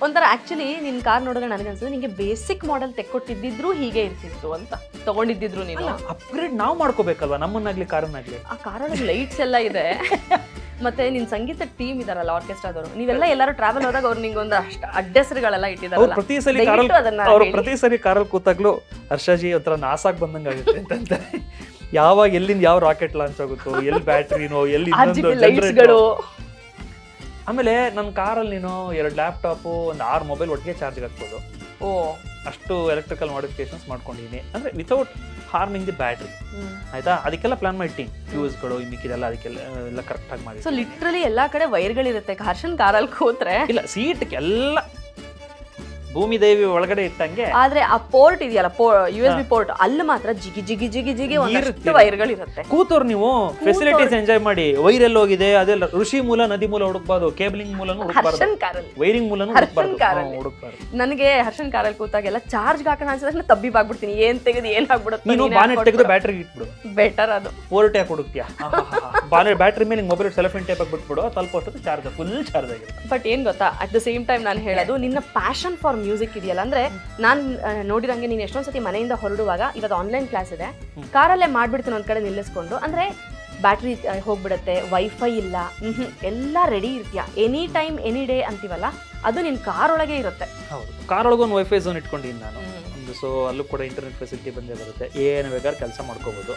ಒಂಥರ ಆಕ್ಚುಲಿ ನಿನ್ ಕಾರ್ ನೋಡಿದ್ರೆ ನನಗನ್ಸುತ್ತೆ ನಿಂಗೆ ಬೇಸಿಕ್ ಮಾಡೆಲ್ ತೆಕ್ಕೊಟ್ಟಿದ್ದಿದ್ರು ಹೀಗೆ ಇರ್ತಿತ್ತು ಅಂತ ತಗೊಂಡಿದ್ದಿದ್ರು ನೀನು. ಅಪ್ಗ್ರೇಡ್ ನಾವು ಮಾಡ್ಕೋಬೇಕಲ್ವಾ ನಮ್ಮನ್ನಾಗ್ಲಿ ಕಾರನ್ನಾಗ್ಲಿ. ಆ ಕಾರೊಳಗೆ ಲೈಟ್ಸ್ ಎಲ್ಲ ಇದೆ ಮತ್ತೆ ನಿನ್ ಸಂಗೀತ ಟೀಮ್ ಇದಾರಲ್ಲ ಆರ್ಕೆಸ್ಟ್ರಾದವರು, ನೀವೆಲ್ಲ ಎಲ್ಲರೂ ಟ್ರಾವೆಲ್ ಹೋದಾಗ ಅವ್ರು ನಿಂಗೆ ಒಂದು ಅಷ್ಟು ಅಡ್ಡೆಸರುಗಳೆಲ್ಲ ಇಟ್ಟಿದಾರಲ್ಲ, ಪ್ರತಿ ಸಲ ಅವ್ರು ಪ್ರತಿ ಸರಿ ಕಾರಲ್ಲಿ ಕೂತಾಗ್ಲೂ ಹರ್ಷಾಜಿ ಒಂಥರ ನಾಸಾಗ್ ಬಂದಂಗ ಆಗುತ್ತೆ ಅಂತಂದ್ರೆ ಯಾವಾಗ ಎಲ್ಲಿಂದ ಯಾವ ರಾಕೆಟ್ ಲಾಂಚ್ ಆಗುತ್ತೋ, ಎಲ್ಲಿ ಬ್ಯಾಟ್ರಿನೋ, ಎಲ್ಲಿ ಲೈಟ್ಸ್ಗಳು. ಆಮೇಲೆ ನನ್ನ ಕಾರಲ್ಲಿ ನೀನು 2 ಲ್ಯಾಪ್ಟಾಪು, ಒಂದು 6 ಮೊಬೈಲ್ ಒಟ್ಟಿಗೆ ಚಾರ್ಜ್ ಹಾಕ್ಬೋದು. ಓ, ಅಷ್ಟು ಎಲೆಕ್ಟ್ರಿಕಲ್ ಮಾಡಿಫಿಕೇಶನ್ಸ್ ಮಾಡ್ಕೊಂಡಿದ್ದೀನಿ ಅಂದ್ರೆ ವಿತೌಟ್ ಹಾರ್ಮಿಂಗ್ ದಿ ಬ್ಯಾಟ್ರಿ. ಆಯ್ತಾ, ಅದಕ್ಕೆಲ್ಲ ಪ್ಲಾನ್ ಮಾಡಿಟ್ಟಿನಿ, ಫ್ಯೂಸ್ಗಳು ಮಿಕ್ಕಿದೆಲ್ಲ ಅದಕ್ಕೆಲ್ಲ ಎಲ್ಲ ಕರೆಕ್ಟ್ ಆಗಿ ಮಾಡಿ. ಸೊ ಲಿಟ್ರಲಿ ಎಲ್ಲಾ ಕಡೆ ವೈರ್ಗಳಿರುತ್ತೆ. ಹರ್ಷನ್ ಕಾರಲ್ಲಿ ಕೂತ್ರೆ ಇಲ್ಲ, ಸೀಟ್ ಎಲ್ಲ ಭೂಮಿ ದೇವಿ ಒಳಗಡೆ ಇಟ್ಟಂಗೆ. ಆದ್ರೆ ಆ ಪೋರ್ಟ್ ಇದೆಯಲ್ಲ, USB ಪೋರ್ಟ್, ಅಲ್ಲಿ ಮಾತ್ರ ಜಿಗಿ ಜಿಗಿ ಜಿಗಿ ಜಿಗಿ ಒಂದಷ್ಟು ವೈರ್ಗಳಿರುತ್ತೆ. ಕೂತವ್ರು ನೀವು ಫೆಸಿಲಿಟೀಸ್ ಎಂಜಾಯ್ ಮಾಡಿ. ವೈರ್ ಎಲ್ಲ ಹೋಗಿದೆ ಅದೆಲ್ಲ, ಋಷಿ ಮೂಲ ನದಿ ಮೂಲ ಹುಡುಕ್ಬಾರ್ದು, ಕೇಬಲಿಂಗ್ ಮೂಲನೂ ಹುಡುಕ್ಬಾರ್ದು, ಹರ್ಷನ್ ಕಾರಲ್ಲಿ ವೈರಿಂಗ್ ಮೂಲನೂ ಹುಡುಕ್ಬಾರ್ದು. ನನಗೆ ಹರ್ಷನ್ ಕಾರಲ್ಲಿ ಕೂತಾಗೆಲ್ಲ ಚಾರ್ಜ್ ಹಾಕೋಣ ಅನ್ಸಿದ್ರೆ ತಬ್ಬಿಬ್ ಆಗ್ಬಿಡ್ತೀನಿ, ಏನ್ ತೆಗೆದು ಏನ್ ಆಗ್ಬಿಡುತ್ತೆ. ನೀನು ಬಾನೆಟ್ ತೆಗೆದು ಬ್ಯಾಟ್ರಿ ಇಟ್ಬಿಡು, ಬೆಟರ್ ಅದು. ಪೋರ್ಟ್ ಯಾಕೆ ಹುಡುಕ್ತಿಯಾ? ಬ್ಯಾಟ್ರಿ ಮೇಲೆ ಮೊಬೈಲ್ ಸೆಲಫಿನ್ ಟೇಪ್ ಬಿಟ್ಬಿಡು, ತಲುಪೋಷ್ಟು ಚಾರ್ಜ್ ಫುಲ್ ಚಾರ್ಜ್ ಆಗಿರುತ್ತೆ. ಬಟ್ ಏನ್ ಗೊತ್ತಾ, ಅಟ್ ದ ಸೇಮ್ ಟೈಮ್ ನಾನು ಹೇಳೋದು, ನಿನ್ನ ಪ್ಯಾಷನ್ ಫಾರ್ ಮ್ಯೂಸಿಕ್ ಇದೆಯಲ್ಲ, ಅಂದ್ರೆ ನಾನ್ ನೋಡಿರಂಗೆ ನೀನ್ ಎಷ್ಟೊಂದ್ಸತಿ ಮನೆಯಿಂದ ಹೊರಡುವಾಗ, ಇವತ್ತು ಆನ್ಲೈನ್ ಕ್ಲಾಸ್ ಇದೆ, ಕಾರಲ್ಲೇ ಮಾಡ್ಬಿಡ್ತೀನಿ ಒಂದ್ ಕಡೆ ನಿಲ್ಲಿಸ್ಕೊಂಡು, ಅಂದ್ರೆ ಬ್ಯಾಟ್ರಿ ಹೋಗ್ಬಿಡುತ್ತೆ, ವೈಫೈ ಇಲ್ಲ, ಎಲ್ಲ ರೆಡಿ ಇರ್ತೀಯ, ಎನಿ ಟೈಮ್ ಎನಿ ಡೇ ಅಂತೀವಲ್ಲ, ಅದು ನಿನ್ ಕಾರ್ ಒಳಗೆ ಇರುತ್ತೆ. ಹೌದು, ಕಾರ್ ಒಳಗೆ ಒಂದು ವೈಫೈ ಝೋನ್ ಇಟ್ಕೊಂಡಿದ್ದೀನಿ ನಾನು. ಸೊ ಅಲ್ಲೂ ಕೂಡ ಇಂಟರ್ನೆಟ್ ಫೆಸಿಲಿಟಿ ಬಂದೇ ಬರುತ್ತೆ, ಏನು ಬೇಕಾದ್ರೆ ಕೆಲಸ ಮಾಡ್ಕೋಬಹುದು.